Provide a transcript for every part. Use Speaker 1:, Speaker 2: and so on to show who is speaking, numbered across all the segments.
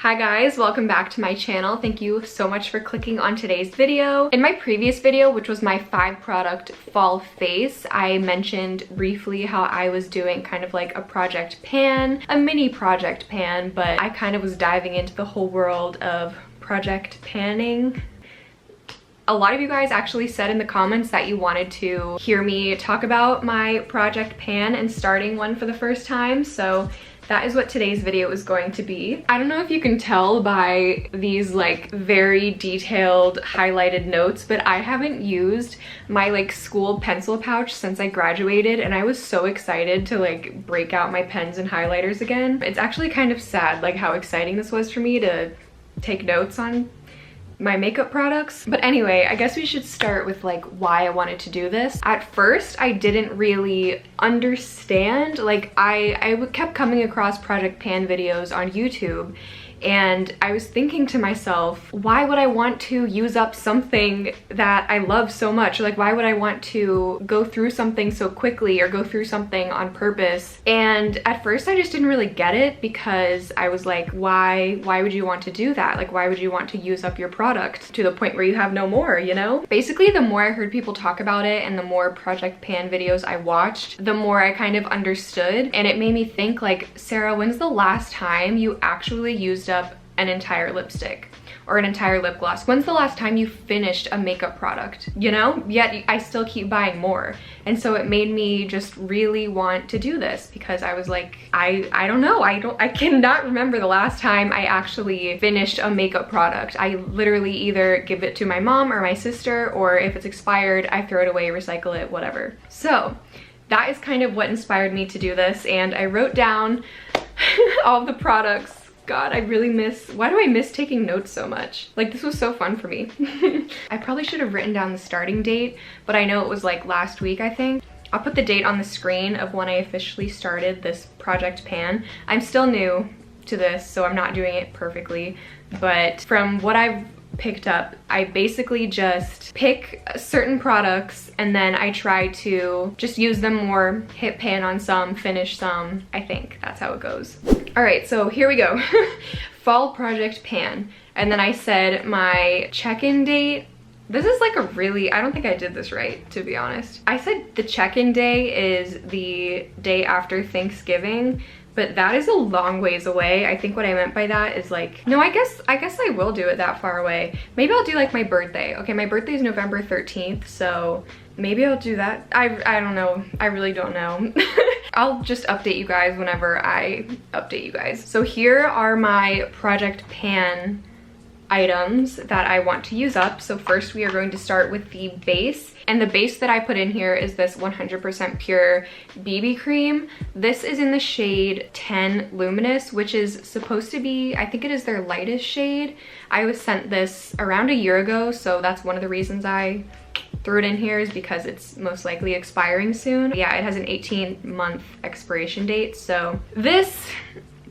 Speaker 1: Hi guys, welcome back to my channel. Thank you so much for clicking on today's video. In my previous video, which was my 5-product fall face, I mentioned briefly how I was doing kind of like a project pan, a mini project pan, but I kind of was diving into the whole world of project panning. A lot of you guys actually said in the comments that you wanted to hear me talk about my project pan and starting one for the first time, so that is what today's video is going to be. I don't know if you can tell by these like very detailed highlighted notes, but I haven't used my like school pencil pouch since I graduated, and I was so excited to like break out my pens and highlighters again. It's actually kind of sad like how exciting this was for me to take notes on my makeup products. But anyway, I guess we should start with like why I wanted to do this. At first, I didn't really understand, like I kept coming across project pan videos on YouTube, and I was thinking to myself, why would I want to use up something that I love so much? Like, why would I want to go through something so quickly or go through something on purpose? And at first I just didn't really get it, because I was like, why would you want to do that? Like, why would you want to use up your product to the point where you have no more, you know? Basically, the more I heard people talk about it and the more project pan videos I watched, the more I kind of understood. And it made me think like, Sarah, when's the last time you actually used up an entire lipstick or an entire lip gloss? When's the last time you finished a makeup product, you know? Yet I still keep buying more. And so it made me just really want to do this, because I was like, I don't know, I cannot remember the last time I actually finished a makeup product. I literally either give it to my mom or my sister, or if it's expired, I throw it away, recycle it, whatever. So that is kind of what inspired me to do this, and I wrote down all the products. God, I really why do I miss taking notes so much? Like, this was so fun for me. I probably should have written down the starting date, but I know it was like last week, I think. I'll put the date on the screen of when I officially started this project pan. I'm still new to this, so I'm not doing it perfectly, but from what I've picked up, I basically just pick certain products and then I try to just use them more, hit pan on some, finish some. I think that's how it goes. All right, so here we go. Fall project pan. And then I said my check-in date. This is like a really, I don't think I did this right, to be honest. I said the check-in day is the day after Thanksgiving, but that is a long ways away. I think what I meant by that is like, no, I guess I will do it that far away. Maybe I'll do like my birthday. Okay, my birthday is November 13th, so maybe I'll do that. I don't know. I really don't know. I'll just update you guys whenever I update you guys. So here are my project pan items that I want to use up. So first we are going to start with the base, and the base that I put in here is this 100% pure BB cream. This is in the shade 10 Luminous, which is supposed to be, I think it is their lightest shade. I was sent this around a year ago, so that's one of the reasons I threw it in here, is because it's most likely expiring soon. But yeah, it has an 18-month expiration date. So this,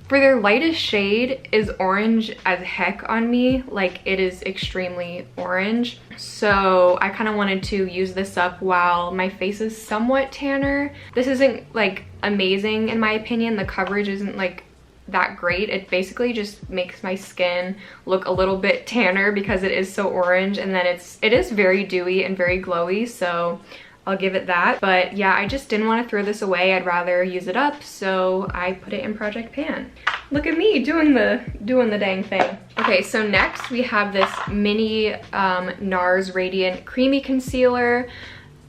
Speaker 1: for their lightest shade, is orange as heck on me. Like, it is extremely orange. So I kind of wanted to use this up while my face is somewhat tanner. This isn't like amazing in my opinion. The coverage isn't like that great. It basically just makes my skin look a little bit tanner because it is so orange, and then it is very dewy and very glowy, so I'll give it that. But yeah, I just didn't want to throw this away. I'd rather use it up, so I put it in project pan. Look at me doing the dang thing. Okay, so next we have this mini NARS Radiant Creamy Concealer.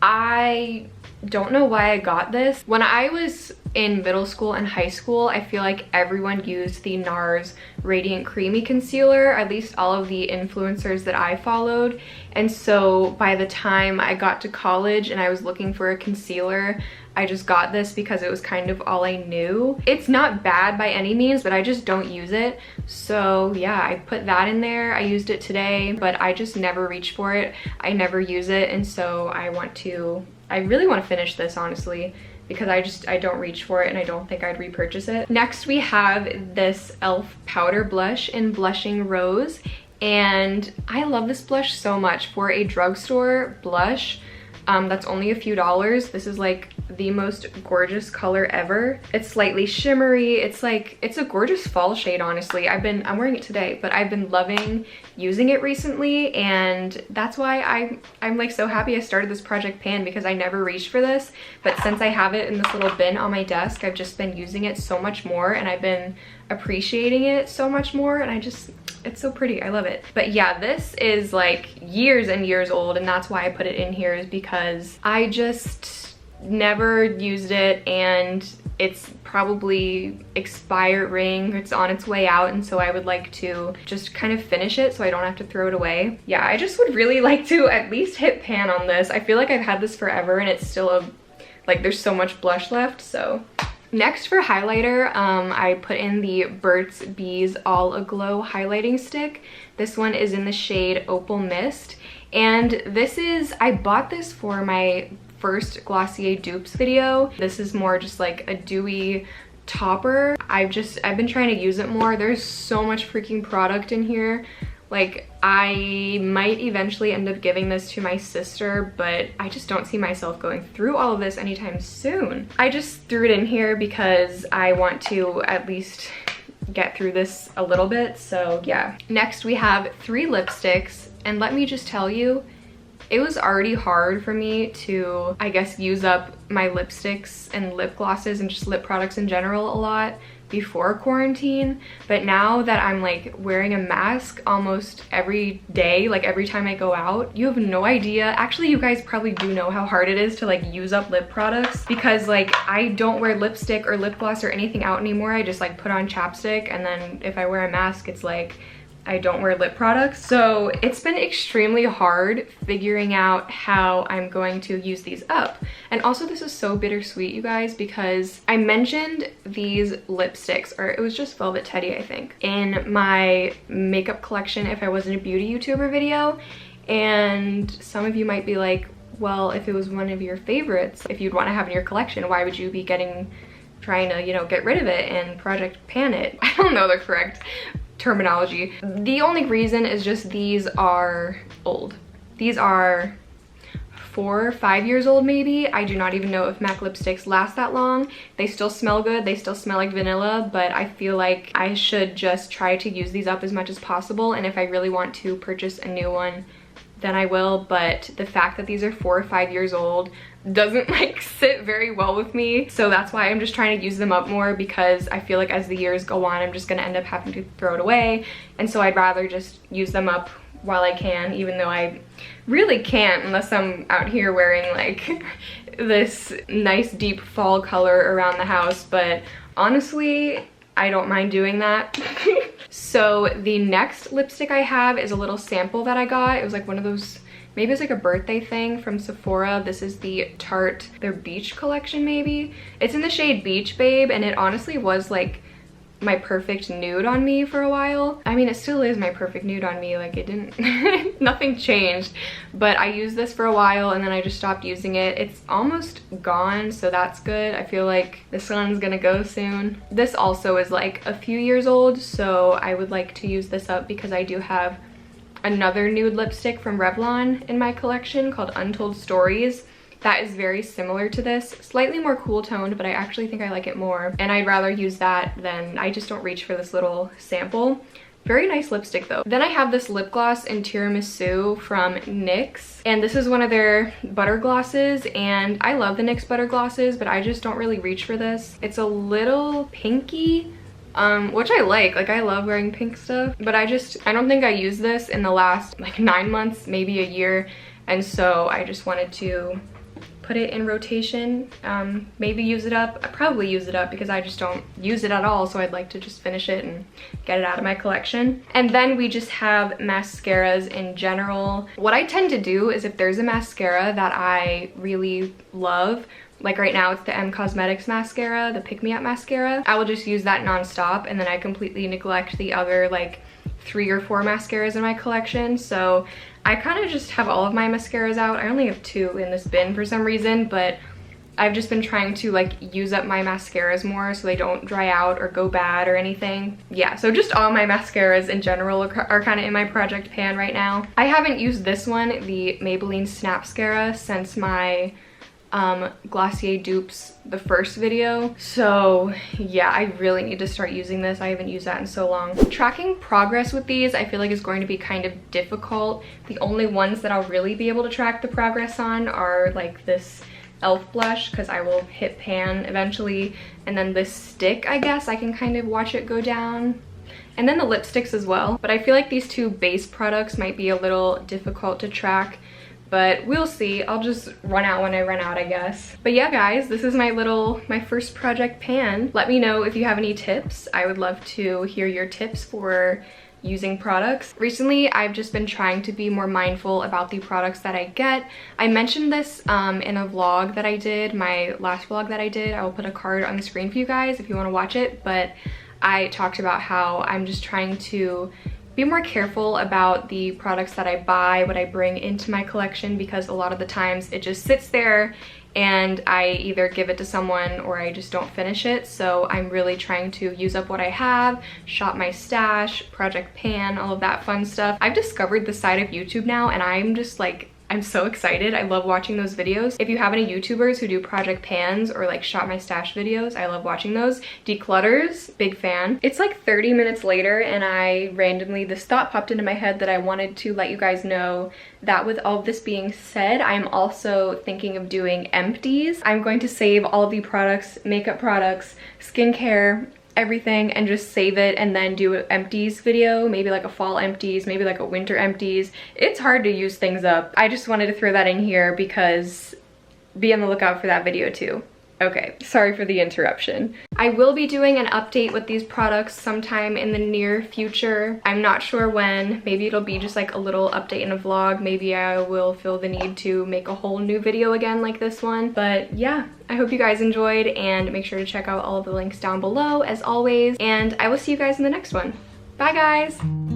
Speaker 1: I don't know why I got this. When I was in middle school and high school, I feel like everyone used the NARS Radiant Creamy Concealer, at least all of the influencers that I followed. And so by the time I got to college and I was looking for a concealer, I just got this because it was kind of all I knew. It's not bad by any means, but I just don't use it. So yeah, I put that in there. I used it today, but I just never reach for it. I never use it, and so I really want to finish this, honestly, because I don't reach for it and I don't think I'd repurchase it. Next we have this e.l.f. powder blush in Blushing Rose, and I love this blush so much. For a drugstore blush, that's only a few dollars. This is like the most gorgeous color ever. It's slightly shimmery. It's like, it's a gorgeous fall shade, honestly. I'm wearing it today, but I've been loving using it recently, and that's why I'm like so happy I started this Project Pan, because I never reached for this, but since I have it in this little bin on my desk, I've just been using it so much more, and I've been appreciating it so much more, and it's so pretty. I love it. But yeah, this is like years and years old, and that's why I put it in here, is because I just never used it, and it's probably expiring. It's on its way out, and so I would like to just kind of finish it so I don't have to throw it away. Yeah, I just would really like to at least hit pan on this. I feel like I've had this forever, and it's still like there's so much blush left, so. Next for highlighter, I put in the Burt's Bees All Aglow highlighting stick. This one is in the shade Opal Mist, and I bought this for my first Glossier dupes video. This is more just like a dewy topper. I've been trying to use it more. There's so much freaking product in here. Like, I might eventually end up giving this to my sister, but I just don't see myself going through all of this anytime soon. I just threw it in here because I want to at least get through this a little bit, so yeah. Next we have 3 lipsticks, and let me just tell you, it was already hard for me to, I guess, use up my lipsticks and lip glosses and just lip products in general a lot before quarantine, but now that I'm like wearing a mask almost every day, like every time I go out, you have no idea. Actually, you guys probably do know how hard it is to like use up lip products, because like I don't wear lipstick or lip gloss or anything out anymore. I just like put on chapstick, and then if I wear a mask, it's like I don't wear lip products. So it's been extremely hard figuring out how I'm going to use these up. And also, this is so bittersweet, you guys, because I mentioned these lipsticks, or it was just Velvet Teddy, I think, in my makeup collection if I wasn't a beauty YouTuber video. And some of you might be like, well, if it was one of your favorites, if you'd want to have in your collection, why would you be trying to, you know, get rid of it and Project Pan it? I don't know the correct terminology. The only reason is just these are old. These are 4 or 5 years old maybe. I do not even know if MAC lipsticks last that long. They still smell good. They still smell like vanilla, but I feel like I should just try to use these up as much as possible, and if I really want to purchase a new one, then I will. But the fact that these are 4 or 5 years old doesn't like sit very well with me, so that's why I'm just trying to use them up more, because I feel like as the years go on, I'm just gonna end up having to throw it away, and so I'd rather just use them up while I can, even though I really can't unless I'm out here wearing like this nice deep fall color around the house. But honestly, I don't mind doing that. So the next lipstick I have is a little sample that I got. It was like one of those, maybe it's like a birthday thing from Sephora. This is the Tarte, their Beach collection maybe. It's in the shade Beach Babe, and it honestly was like my perfect nude on me for a while. I mean, it still is my perfect nude on me, like it didn't, nothing changed, but I used this for a while and then I just stopped using it. It's almost gone, so that's good. I feel like this one's gonna go soon. This also is like a few years old, so I would like to use this up because I do have another nude lipstick from Revlon in my collection called Untold Stories. That is very similar to this, slightly more cool toned, but I actually think I like it more, and I'd rather use that than, I just don't reach for this little sample. Very nice lipstick though. Then I have this lip gloss in Tiramisu from NYX, and this is one of their butter glosses, and I love the NYX butter glosses, but I just don't really reach for this. It's a little pinky, which I like I love wearing pink stuff, but I don't think I used this in the last like 9 months, maybe a year, and so I just wanted to put it in rotation, maybe use it up. I probably use it up because I just don't use it at all, so I'd like to just finish it and get it out of my collection. And then we just have mascaras in general. What I tend to do is if there's a mascara that I really love, like right now it's the M Cosmetics mascara, the Pick Me Up mascara, I will just use that nonstop, and then I completely neglect the other like 3 or 4 mascaras in my collection. So I kind of just have all of my mascaras out. I only have 2 in this bin for some reason, but I've just been trying to like use up my mascaras more so they don't dry out or go bad or anything. Yeah, so just all my mascaras in general are kind of in my Project Pan right now. I haven't used this one, the Maybelline Snapscara, since my Glossier dupes the first video. So yeah, I really need to start using this. I haven't used that in so long. Tracking progress with these I feel like is going to be kind of difficult. The only ones that I'll really be able to track the progress on are like this e.l.f. blush, because I will hit pan eventually, and then this stick, I guess I can kind of watch it go down, and then the lipsticks as well. But I feel like these two base products might be a little difficult to track, but we'll see. I'll just run out when I run out, I guess. But yeah, guys, this is my first project pan. Let me know if you have any tips. I would love to hear your tips for using products. Recently, I've just been trying to be more mindful about the products that I get. I mentioned this in a vlog that I did, my last vlog that I did. I will put a card on the screen for you guys if you want to watch it, but I talked about how I'm just trying to be more careful about the products that I buy, what I bring into my collection, because a lot of the times it just sits there and I either give it to someone or I just don't finish it. So I'm really trying to use up what I have, shop my stash, project pan, all of that fun stuff. I've discovered the side of YouTube now, and I'm just like, I'm so excited. I love watching those videos. If you have any YouTubers who do project pans or like shop my stash videos, I love watching those. Declutters, big fan. It's like 30 minutes later and I randomly, this thought popped into my head that I wanted to let you guys know that with all of this being said, I'm also thinking of doing empties. I'm going to save all of the products, makeup products, skincare, everything, and just save it and then do an empties video, maybe like a fall empties, maybe like a winter empties. It's hard to use things up. I just wanted to throw that in here because be on the lookout for that video too. Okay, sorry for the interruption. I will be doing an update with these products sometime in the near future. I'm not sure when. Maybe it'll be just like a little update in a vlog. Maybe I will feel the need to make a whole new video again like this one. But yeah, I hope you guys enjoyed, and make sure to check out all of the links down below as always. And I will see you guys in the next one. Bye guys!